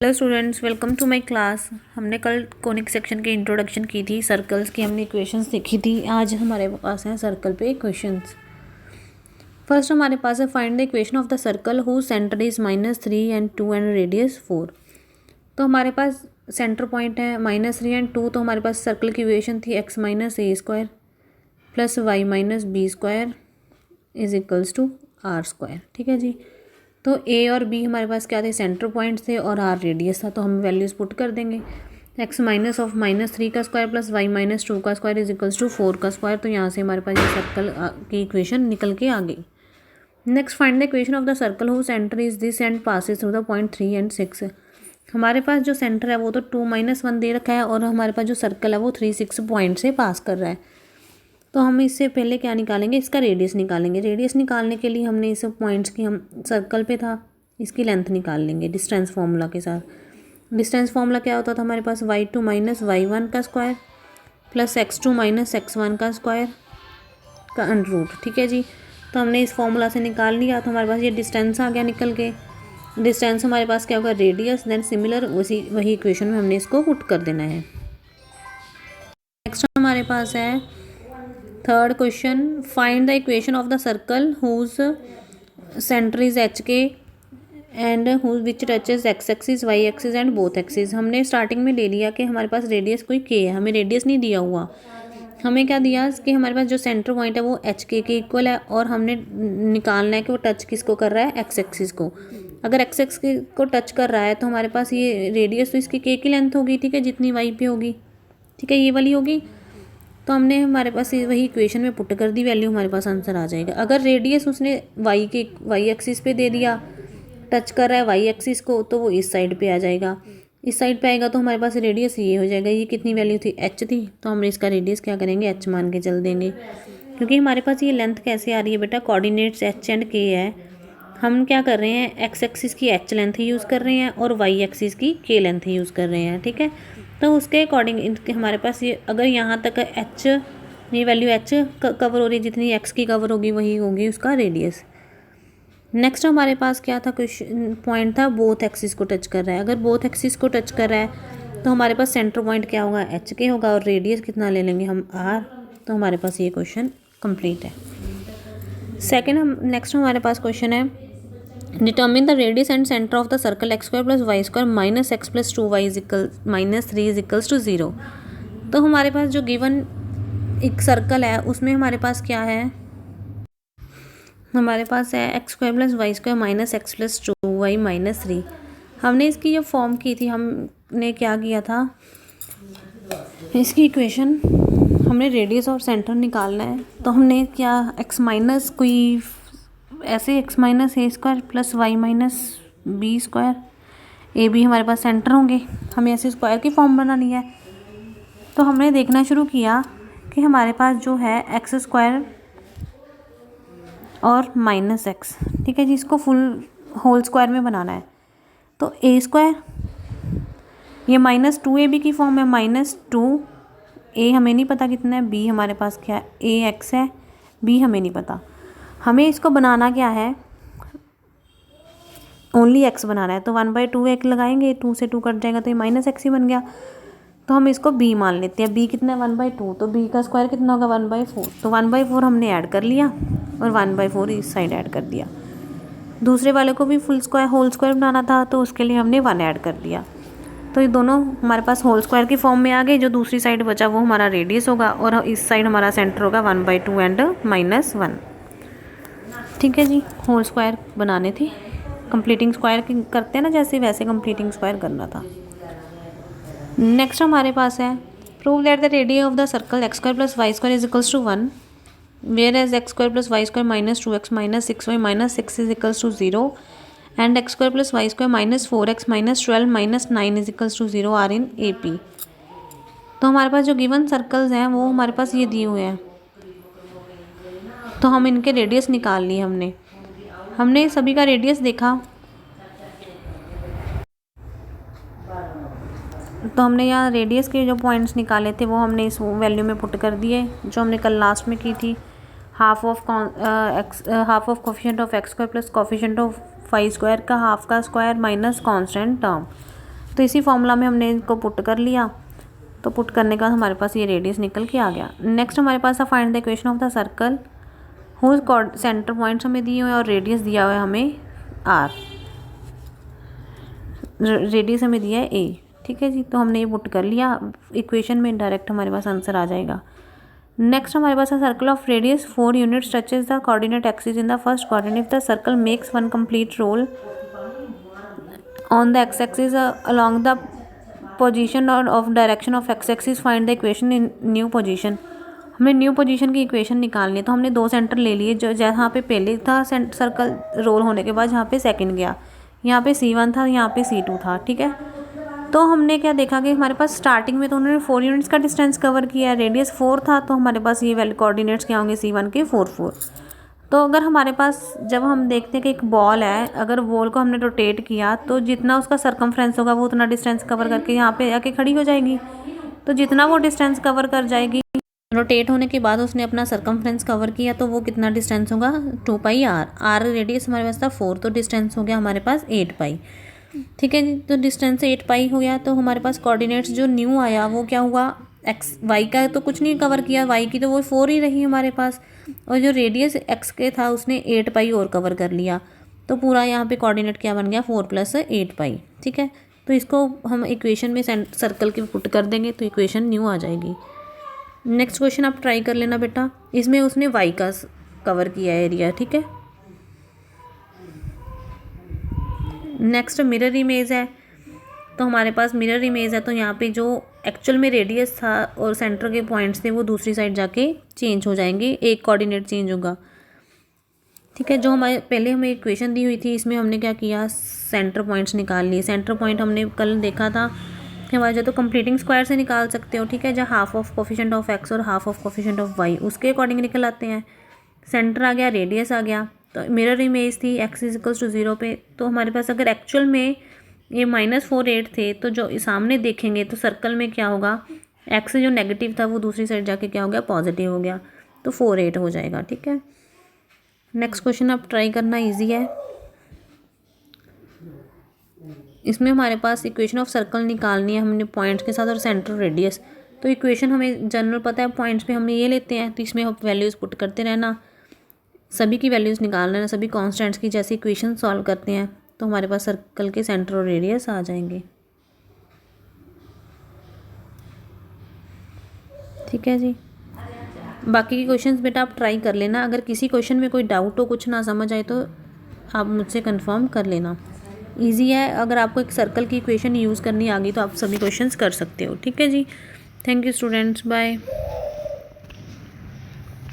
Hello students, welcome to my class. हमने कल conic section की इंट्रोडक्शन की थी, सर्कल्स की हमने इक्वेशंस देखी थी। आज हमारे पास हैं सर्कल पे इक्वेशंस। फर्स्ट हमारे पास है find the equation of the circle who centre is -3 and 2 and radius 4। तो हमारे पास सेंटर पॉइंट है -3 and 2। तो हमारे पास सर्कल की इक्वेशन थी x - a² + y - b² is equals to r²। ठीक है जी। तो ए और बी हमारे पास क्या थे, सेंटर पॉइंट थे, और आर रेडियस था। तो हम वैल्यूज़ पुट कर देंगे। x - ऑफ -3 का स्क्वायर + y - 2 का स्क्वायर इज इक्वल्स टू 4 का स्क्वायर। तो यहाँ से हमारे पास ये सर्कल की इक्वेशन निकल के आ गई। Next find the equation of the circle who centre is this and passes through the point 3 and 6। हमारे पास जो सेंटर है वो तो 2 - 1 दे रखा है, और हमारे पास जो सर्कल है वो 3, 6 पॉइंट से पास कर रहा है। तो हम इससे पहले क्या निकालेंगे, इसका रेडियस निकालेंगे। रेडियस निकालने के लिए हमने इस पॉइंट्स की, हम सर्कल पे था, इसकी लेंथ निकाल लेंगे डिस्टेंस फार्मूला के साथ। डिस्टेंस फार्मूला क्या होता था हमारे पास, y2 - y1 का स्क्वायर + x2 - x1 का स्क्वायर का अंडर रूट। ठीक है जी। तो हमने इस फार्मूला से निकाल लिया, तो हमारे पास ये डिस्टेंस आ गया निकल के। डिस्टेंस हमारे पास क्या होगा, रेडियस, देन सिमिलर वही इक्वेशन में हमने इसको पुट कर देना है। नेक्स्ट हमारे पास है third question, find the equation of the circle whose centre is HK and whose which touches x axis, y axis and both axis. हमने स्टार्टिंग में ले लिया कि हमारे पास रेडियस कोई k है, हमें रेडियस नहीं दिया हुआ। हमें क्या दिया कि हमारे पास जो सेंटर पॉइंट है वो HK के इक्वल है, और हमने निकालना है कि वो टच किसको कर रहा है, x एक्सिस को। अगर x एक्सिस को टच कर रहा है तो हमारे पास ये रेडियस तो इसकी k की लेंथ होगी, ठीक है, जितनी y पे होगी, ठीक है, ये वाली होगी। तो हमने हमारे पास वही इक्वेशन में पुट कर दी, वैल्यू हमारे पास आंसर आ जाएगा। अगर रेडियस उसने y एक्सिस पे दे दिया, टच कर रहा है y एक्सिस को, तो वो इस साइड पे आ जाएगा। इस साइड पे आएगा तो हमारे पास रेडियस ये हो जाएगा। ये कितनी वैल्यू थी, h थी, तो हमने इसका रेडियस क्या करेंगे, h मान के चल देंगे। क्योंकि हमारे पास ये लेंथ कैसे आ रही है बेटा, कोऑर्डिनेट्स h एंड k है। हम क्या कर रहे हैं, x एक्सिस की h लेंथ यूज़ कर रहे हैं और y एक्सिस की k लेंथ यूज़ कर रहे हैं। ठीक है, तो उसके अकॉर्डिंग हमारे पास ये, अगर यहाँ तक h, ये वैल्यू h कवर हो रही है, जितनी x की कवर होगी वही होगी उसका रेडियस। नेक्स्ट हमारे पास क्या था, क्वेश्चन पॉइंट था बोथ एक्सिस को टच कर रहा है। अगर बोथ एक्सिस को टच कर रहा है तो हमारे पास सेंटर पॉइंट क्या होगा, HK होगा, और रेडियस कितना ले लेंगे हम, r। तो हमारे पास ये क्वेश्चन कंप्लीट है। सेकेंड नेक्स्ट हमारे पास क्वेश्चन है, determine the radius and centre of the circle x² + y² - x + 2y -3 is equals to 0। तो हमारे पास जो गिवन एक सर्कल है उसमें हमारे पास क्या है, हमारे पास है x² + y² - x + 2y -3। हमने इसकी जो फॉर्म की थी, हमने क्या किया था, इसकी इक्वेशन हमने रेडियस और सेंटर निकालना है। तो हमने क्या, x माइनस कोई ऐसे x - a² + y - b², A B हमारे पास सेंटर होंगे, हमें ऐसे स्क्वायर की फॉर्म बनानी है। तो हमने देखना शुरू किया कि हमारे पास जो है x² और -x, ठीक है जी, इसको फुल होल स्क्वायर में बनाना है। तो a², ये -2ab की फॉर्म है, -2a हमें नहीं पता कितना है, b हमारे पास क्या है, ax है, b हमें नहीं पता। हमें इसको बनाना क्या है, ओनली x बनाना है। तो 1/2 एक लगाएंगे, 2 से 2 कट जाएगा तो ये -x ही बन गया। तो हम इसको b मान लेते हैं। b कितना है, 1/2, तो b का स्क्वायर कितना होगा, 1/4। तो 1/4 हमने ऐड कर लिया और 1/4 इस साइड ऐड कर दिया। दूसरे वाले को भी फुल स्क्वायर होल स्क्वायर बनाना था, तो उसके लिए हमने 1 ऐड कर दिया। तो ये दोनों हमारे पास होल स्क्वायर की फॉर्म में आ गए। जो दूसरी साइड बचा वो हमारा रेडियस होगा, और इस साइड हमारा सेंटर होगा 1/2 एंड -1। ठीक है जी, होल स्क्वायर बनाने थे, कंप्लीटिंग स्क्वायर करते हैं ना जैसे, वैसे कंप्लीटिंग स्क्वायर करना था। नेक्स्ट हमारे पास है, prove that the radius of the circle x² + y² is equals to 1, whereas x² + y² - 2x - 6y - 6 is equals to 0 and x² + y² - 4x - 12 - 9 is equals to 0 are in AP। तो हमारे पास जो given circles हैं वो हमारे पास ये दिए हुए हैं, तो हम इनके रेडियस निकाल लिए। हमने सभी का रेडियस देखा, तो हमने यहाँ रेडियस के जो पॉइंट्स निकाले थे वो हमने इस वैल्यू में पुट कर दिए, जो हमने कल लास्ट में की थी। Half of coefficient of x² + coefficient of y² का हाफ का स्क्वायर माइनस कांस्टेंट टर्म। तो इसी फॉर्मूला में हमने इनको पुट कर लिया, तो पुट करने के बाद हमारे पास ये रेडियस निकल के आ गया। नेक्स्ट हमारे पास है find the equation of the circle whose centre points हमें दिए हुए हैं और रेडियस दिया हुआ है हमें आर, रेडियस हमें दिया है ए। ठीक है जी, तो हमने ये पुट कर लिया इक्वेशन में, डायरेक्ट हमारे पास आंसर आ जाएगा। नेक्स्ट हमारे पास है circle of radius 4 units touches the coordinate axis in the first coordinate if the circle makes one complete roll on the x axis along the position और of direction of x axis find the equation in new position. हमें new position की equation निकालनी है, तो हमने दो centre ले लिए, जो जहाँ पे पहले था सर्कल रोल होने के बाद, जहाँ पे सेकंड गया, यहाँ पे C1 था, यहाँ पे C2 था। ठीक है, तो हमने क्या देखा कि हमारे पास स्टार्टिंग में तो उन्होंने 4 यूनिट्स का डिस्टेंस कवर किया, रेडियस 4 था, तो हमारे पास ये वैल्यू कोऑर्डिनेट्स क्या होंगे C1 के 4 4। तो अगर हमारे पास, जब हम देखते हैं कि एक बॉल है, अगर बॉल को हमने रोटेट किया तो जितना उसका सरकमफ्रेंस होगा वो उतना डिस्टेंस कवर करके यहाँ पे आके खड़ी हो जाएगी। तो जितना वो डिस्टेंस कवर कर जाएगी, रोटेट होने के बाद उसने अपना सरकमफ्रेंस कवर किया, तो वो कितना डिस्टेंस होगा 2 पाई आर। आर रेडियस हमारे पास था 4, तो डिस्टेंस हो गया हमारे पास 8 पाई। ठीक है जी, तो डिस्टेंस 8 पाई हो गया। तो हमारे पास कोऑर्डिनेट्स जो न्यू आया वो क्या हुआ, एक्स वाई का तो कुछ नहीं कवर किया, वाई की तो वो 4 ही रही हमारे पास, और जो रेडियस एक्स के था उसने 8 पाई और कवर कर लिया। तो पूरा यहाँ पे कोऑर्डिनेट क्या बन गया 4 + 8 पाई। ठीक है, तो इसको हम इक्वेशन में सर्कल के पुट कर देंगे तो इक्वेशन न्यू आ जाएगी। नेक्स्ट क्वेश्चन आप ट्राई कर लेना बेटा, इसमें उसने वाई का कवर किया एरिया। ठीक है, नेक्स्ट मिरर इमेज है, तो हमारे पास मिरर इमेज है, तो यहाँ पे जो एक्चुअल में रेडियस था और सेंटर के पॉइंट्स थे वो दूसरी साइड जाके चेंज हो जाएंगे, एक कोऑर्डिनेट चेंज होगा। ठीक है, जो हमारे पहले हमें इक्वेशन दी हुई थी इसमें हमने क्या किया, सेंटर पॉइंट्स निकाल लिए। सेंटर पॉइंट हमने कल देखा था कि हमारे जो तो कंप्लीटिंग स्क्वायर से निकाल सकते हो। ठीक है, जहाँ half of coefficient of x और half of coefficient of y उसके अकॉर्डिंग निकल आते हैं। सेंटर आ गया, रेडियस आ गया, तो मिरर इमेज थी x = 0 पे। तो हमारे पास अगर एक्चुअल में ये -4 8 थे, तो जो सामने देखेंगे तो सर्कल में क्या होगा, x जो नेगेटिव था वो दूसरी साइड जाके क्या हो गया, पॉजिटिव हो गया, तो 4 8 हो जाएगा। ठीक है, नेक्स्ट क्वेश्चन आप ट्राई करना, ईजी है। इसमें हमारे पास इक्वेशन ऑफ सर्कल निकालनी है हमने पॉइंट्स के साथ और सेंटर रेडियस। तो इक्वेशन हमें जनरल पता है, पॉइंट्स पे हम ये लेते हैं, तो इसमें हम वैल्यूज़ पुट करते रहना, सभी की वैल्यूज़ निकाल लेना, सभी कांस्टेंट्स की। जैसे इक्वेशन सॉल्व करते हैं तो हमारे पास सर्कल के सेंटर और रेडियस आ जाएंगे। ठीक है जी, बाकी के क्वेश्चंस बेटा आप ट्राई कर लेना। अगर किसी क्वेश्चन में कोई डाउट हो, कुछ ना समझ आए, तो आप मुझसे कंफर्म कर लेना। इजी है, अगर आपको एक सर्कल की इक्वेशन यूज़ करनी आ गई तो आप सभी क्वेश्चंस कर सकते हो। ठीक है जी, थैंक यू स्टूडेंट्स, बाय।